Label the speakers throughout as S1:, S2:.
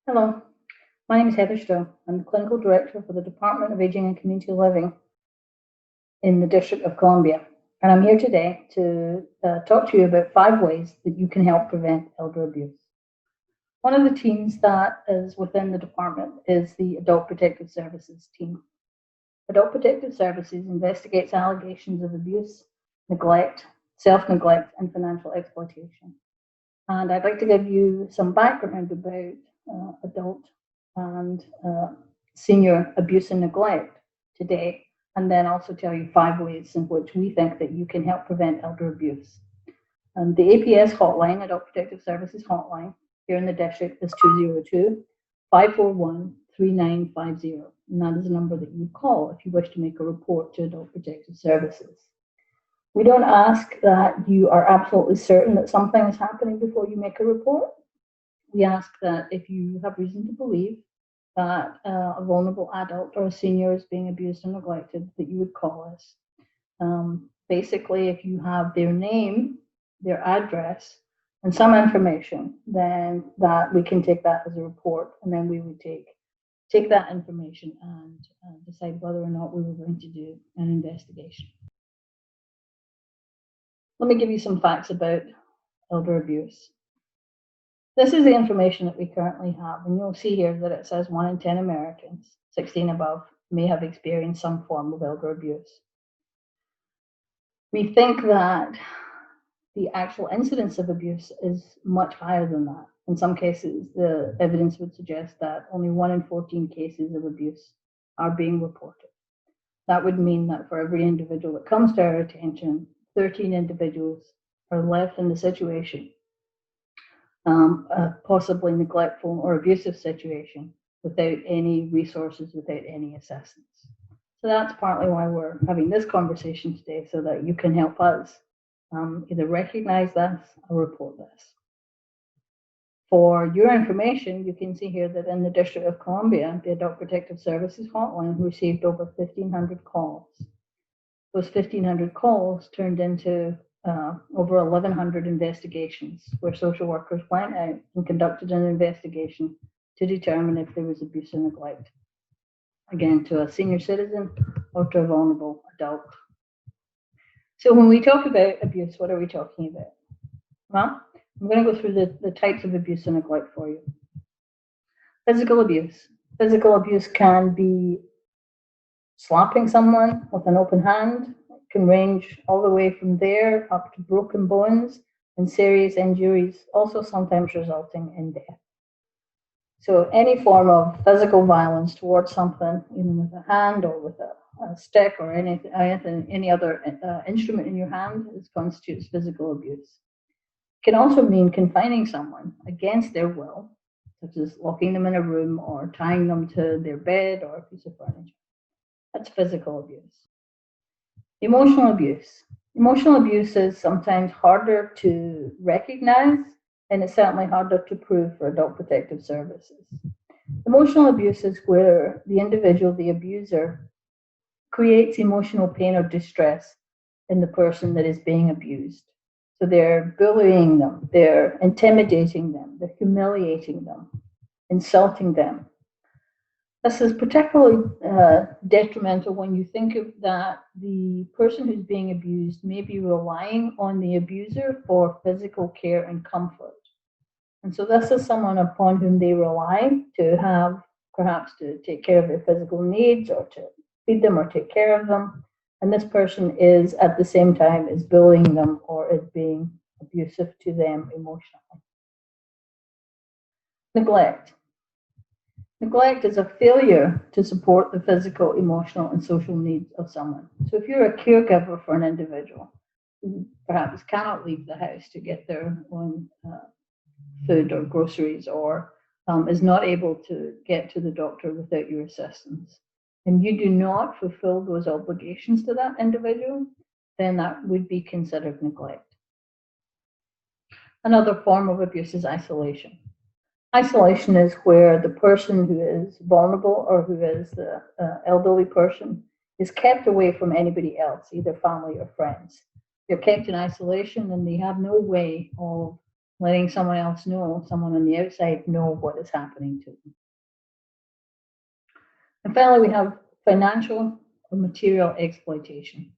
S1: Hello, my name is Heather Stowe. I'm the Clinical Director for the Department of Aging and Community Living in the District of Columbia. And I'm here today to talk to you about 5 ways that you can help prevent elder abuse. One of the teams that is within the department is the Adult Protective Services team. Adult Protective Services investigates allegations of abuse, neglect, self-neglect, and financial exploitation. And I'd like to give you some background about adult and senior abuse and neglect today, and then also tell you 5 ways in which we think that you can help prevent elder abuse. The APS hotline, Adult Protective Services hotline, here in the district is 202-541-3950, and that is the number that you would call if you wish to make a report to Adult Protective Services. We don't ask that you are absolutely certain that something is happening before you make a report. We ask that if you have reason to believe that a vulnerable adult or a senior is being abused or neglected, that you would call us. Basically, if you have their name, their address, and some information, then that we can take that as a report, and then we would take that information and decide whether or not we were going to do an investigation. Let me give you some facts about elder abuse. This is the information that we currently have, and you'll see here that it says 1 in 10 Americans, 16 above, may have experienced some form of elder abuse. We think that the actual incidence of abuse is much higher than that. In some cases, the evidence would suggest that only 1 in 14 cases of abuse are being reported. That would mean that for every individual that comes to our attention, 13 individuals are left in the situation, a possibly neglectful or abusive situation, without any resources, without any assistance. So that's partly why we're having this conversation today, so that you can help us either recognize this or report this. For your information, you can see here that in the District of Columbia, the Adult Protective Services hotline received over 1,500 calls. Those 1,500 calls turned into over 1,100 investigations, where social workers went out and conducted an investigation to determine if there was abuse or neglect, again, to a senior citizen or to a vulnerable adult. So when we talk about abuse, what are we talking about? Well, I'm going to go through the types of abuse and neglect for you. Physical abuse. Physical abuse can be slapping someone with an open hand. It can range all the way from there up to broken bones and serious injuries, also sometimes resulting in death. So any form of physical violence towards something, even with a hand or with a stick or any other instrument in your hand, constitutes physical abuse. It can also mean confining someone against their will, such as locking them in a room or tying them to their bed or a piece of furniture. That's physical abuse. Emotional abuse. Emotional abuse is sometimes harder to recognize, and it's certainly harder to prove for Adult Protective Services. Emotional abuse is where the individual, the abuser, creates emotional pain or distress in the person that is being abused. So they're bullying them, they're intimidating them, they're humiliating them, insulting them. This is particularly detrimental when you think of that the person who's being abused may be relying on the abuser for physical care and comfort. And so this is someone upon whom they rely to have, perhaps to take care of their physical needs or to feed them or take care of them. And this person is at the same time is bullying them or is being abusive to them emotionally. Neglect. Neglect is a failure to support the physical, emotional, and social needs of someone. So if you're a caregiver for an individual who perhaps cannot leave the house to get their own food or groceries, or is not able to get to the doctor without your assistance, and you do not fulfill those obligations to that individual, then that would be considered neglect. Another form of abuse is isolation. Isolation is where the person who is vulnerable or who is the elderly person is kept away from anybody else, either family or friends. They're kept in isolation and they have no way of letting someone else know, someone on the outside know what is happening to them. And finally, we have financial or material exploitation.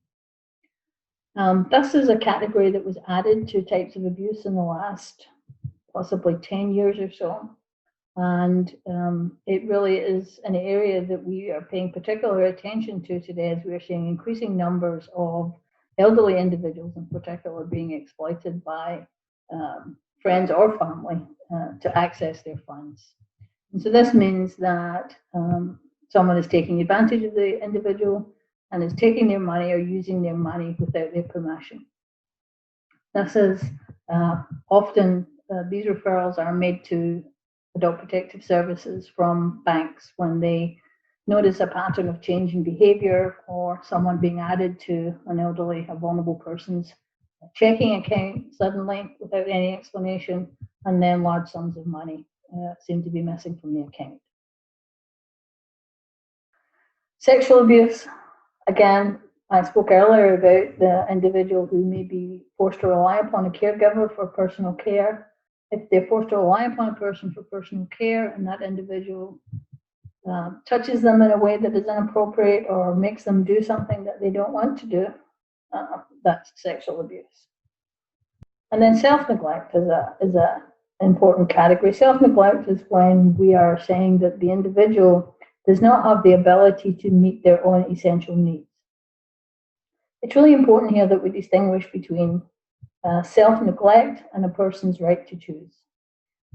S1: This is a category that was added to types of abuse in the last possibly 10 years or so. And it really is an area that we are paying particular attention to today, as we are seeing increasing numbers of elderly individuals in particular being exploited by friends or family to access their funds. And so this means that someone is taking advantage of the individual and is taking their money or using their money without their permission. This is often, these referrals are made to Adult Protective Services from banks when they notice a pattern of change in behavior or someone being added to an elderly, a vulnerable person's checking account suddenly without any explanation, and then large sums of money seem to be missing from the account. Sexual abuse, again, I spoke earlier about the individual who may be forced to rely upon a caregiver for personal care. If they're forced to rely upon a person for personal care and that individual touches them in a way that is inappropriate or makes them do something that they don't want to do, that's sexual abuse. And then self-neglect is an important category. Self-neglect is when we are saying that the individual does not have the ability to meet their own essential needs. It's really important here that we distinguish between self-neglect and a person's right to choose.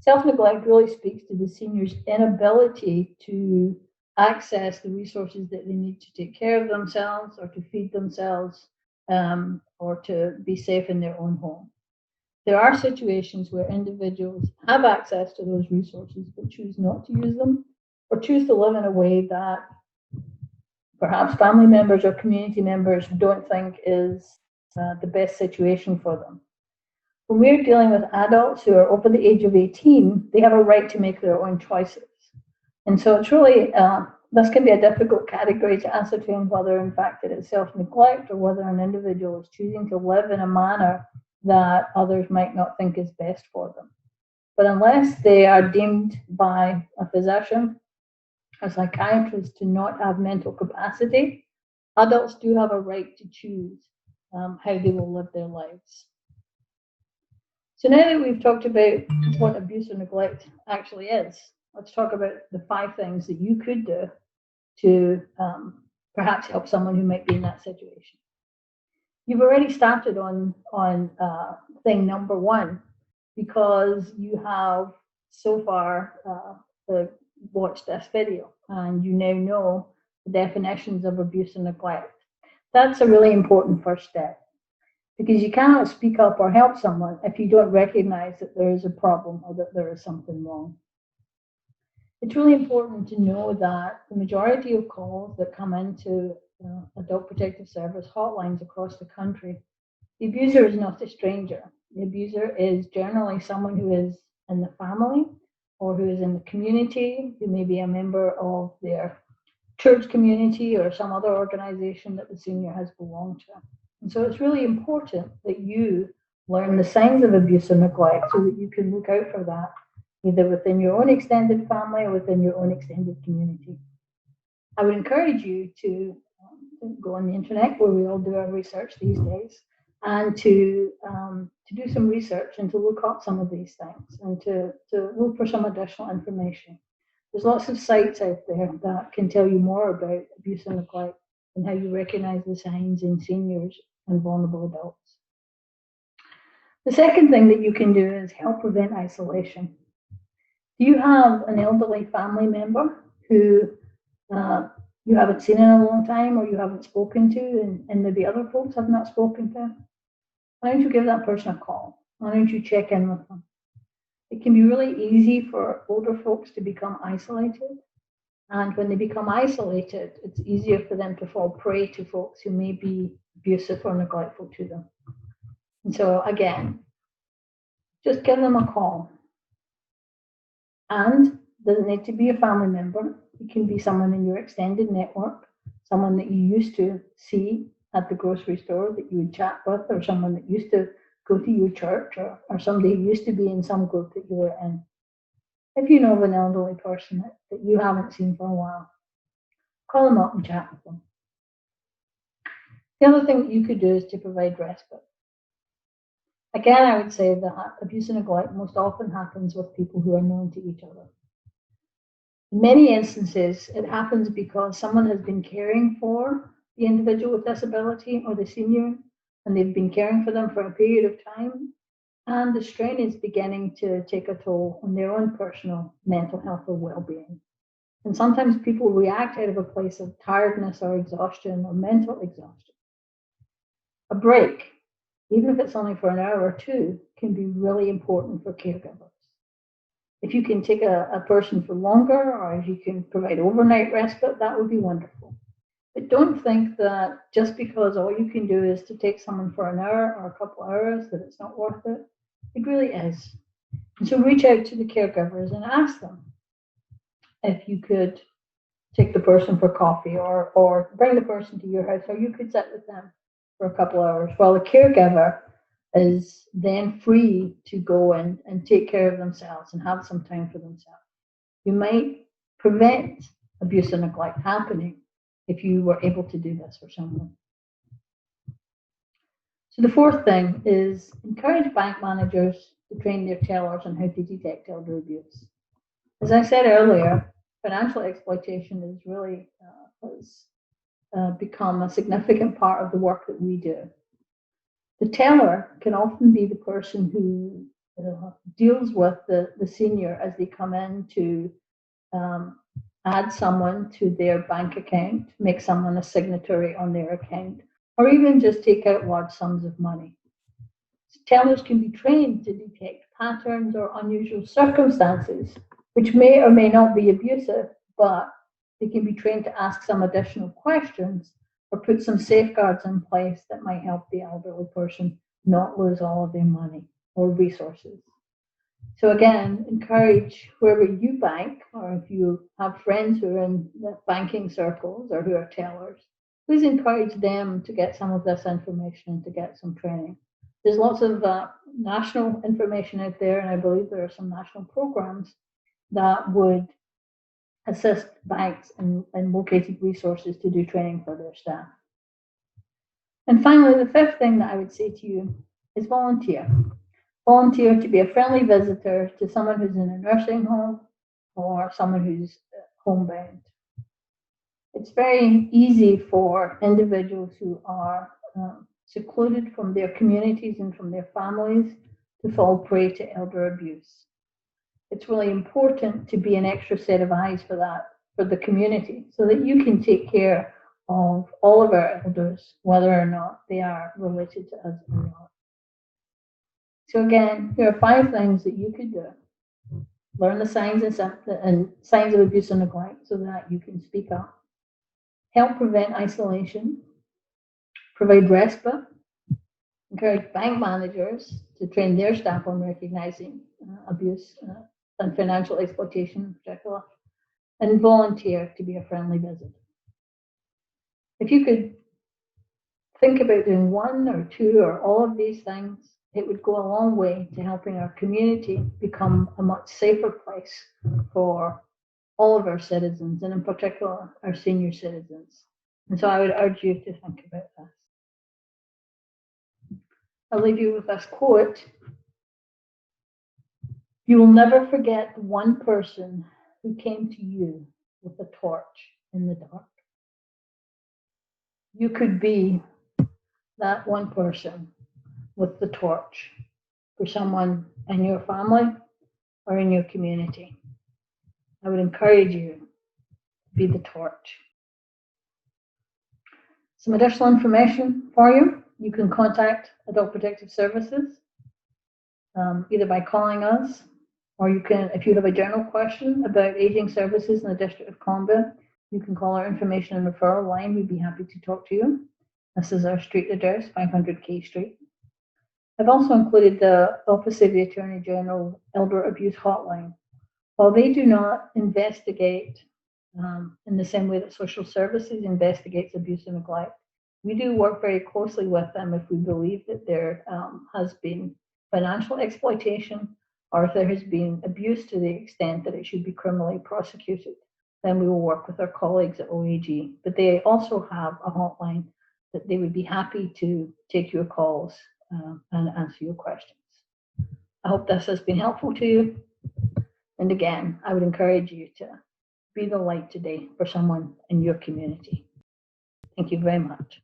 S1: Self-neglect really speaks to the senior's inability to access the resources that they need to take care of themselves or to feed themselves or to be safe in their own home. There are situations where individuals have access to those resources but choose not to use them or choose to live in a way that perhaps family members or community members don't think is the best situation for them. When we're dealing with adults who are over the age of 18, they have a right to make their own choices. And so it's really, this can be a difficult category to ascertain whether in fact it is self-neglect or whether an individual is choosing to live in a manner that others might not think is best for them. But unless they are deemed by a physician or psychiatrist to not have mental capacity, adults do have a right to choose how they will live their lives. So now that we've talked about what abuse or neglect actually is, let's talk about the 5 things that you could do to perhaps help someone who might be in that situation. You've already started on thing number 1 because you have so far watched this video and you now know the definitions of abuse and neglect. That's a really important first step because you cannot speak up or help someone if you don't recognize that there is a problem or that there is something wrong. It's really important to know that the majority of calls that come into Adult Protective Service hotlines across the country, the abuser is not a stranger. The abuser is generally someone who is in the family or who is in the community, who may be a member of their church community or some other organization that the senior has belonged to. And so it's really important that you learn the signs of abuse and neglect so that you can look out for that, either within your own extended family or within your own extended community. I would encourage you to go on the internet, where we all do our research these days, and to do some research and to look up some of these things and to look for some additional information. There's lots of sites out there that can tell you more about abuse and neglect and how you recognize the signs in seniors and vulnerable adults. The second thing that you can do is help prevent isolation. Do you have an elderly family member who you haven't seen in a long time or you haven't spoken to and maybe other folks have not spoken to? Why don't you give that person a call? Why don't you check in with them? It can be really easy for older folks to become isolated. And when they become isolated, it's easier for them to fall prey to folks who may be abusive or neglectful to them. And so again, just give them a call. And it doesn't need to be a family member. It can be someone in your extended network, someone that you used to see at the grocery store that you would chat with, or someone that used to go to your church or somebody who used to be in some group that you were in. If you know of an elderly person that you haven't seen for a while, call them up and chat with them. The other thing that you could do is to provide respite. Again, I would say that abuse and neglect most often happens with people who are known to each other. In many instances, it happens because someone has been caring for the individual with disability or the senior, and they've been caring for them for a period of time, and the strain is beginning to take a toll on their own personal mental health or well-being. And sometimes people react out of a place of tiredness or exhaustion or mental exhaustion. A break, even if it's only for an hour or two, can be really important for caregivers. If you can take a person for longer, or if you can provide overnight respite, that would be wonderful. But don't think that just because all you can do is to take someone for an hour or a couple hours, that it's not worth it. It really is. And so reach out to the caregivers and ask them if you could take the person for coffee or bring the person to your house, or you could sit with them for a couple hours while the caregiver is then free to go and take care of themselves and have some time for themselves. You might prevent abuse and neglect happening if you were able to do this for someone. So the fourth thing is encourage bank managers to train their tellers on how to detect elder abuse. As I said earlier, financial exploitation is really has become a significant part of the work that we do. The teller can often be the person who deals with the senior as they come in to add someone to their bank account, make someone a signatory on their account, or even just take out large sums of money. Tellers can be trained to detect patterns or unusual circumstances, which may or may not be abusive, but they can be trained to ask some additional questions or put some safeguards in place that might help the elderly person not lose all of their money or resources. So again, encourage whoever you bank, or if you have friends who are in the banking circles or who are tellers, please encourage them to get some of this information and to get some training. There's lots of national information out there, and I believe there are some national programs that would assist banks in locating resources to do training for their staff. And finally, the fifth thing that I would say to you is volunteer. Volunteer to be a friendly visitor to someone who's in a nursing home or someone who's homebound. It's very easy for individuals who are secluded from their communities and from their families to fall prey to elder abuse. It's really important to be an extra set of eyes for that, for the community, so that you can take care of all of our elders, whether or not they are related to us or not. So again, here are 5 things that you could do. Learn the signs and signs of abuse and neglect so that you can speak up. Help prevent isolation. Provide respite. Encourage bank managers to train their staff on recognizing abuse and financial exploitation in particular. And volunteer to be a friendly visitor. If you could think about doing 1 or 2 or all of these things, it would go a long way to helping our community become a much safer place for all of our citizens, and in particular, our senior citizens. And so I would urge you to think about this. I'll leave you with this quote. You will never forget the one person who came to you with a torch in the dark. You could be that one person with the torch for someone in your family or in your community. I would encourage you to be the torch. Some additional information for you. You can contact Adult Protective Services either by calling us, or you can, if you have a general question about aging services in the District of Columbia, you can call our information and referral line. We'd be happy to talk to you. This is our street address, 500 K Street. I've also included the Office of the Attorney General Elder Abuse Hotline. While they do not investigate in the same way that social services investigates abuse and neglect, We do work very closely with them if we believe that there has been financial exploitation or if there has been abuse to the extent that it should be criminally prosecuted. Then we will work with our colleagues at OAG. But they also have a hotline that they would be happy to take your calls and answer your questions. I hope this has been helpful to you. And again, I would encourage you to be the light today for someone in your community. Thank you very much.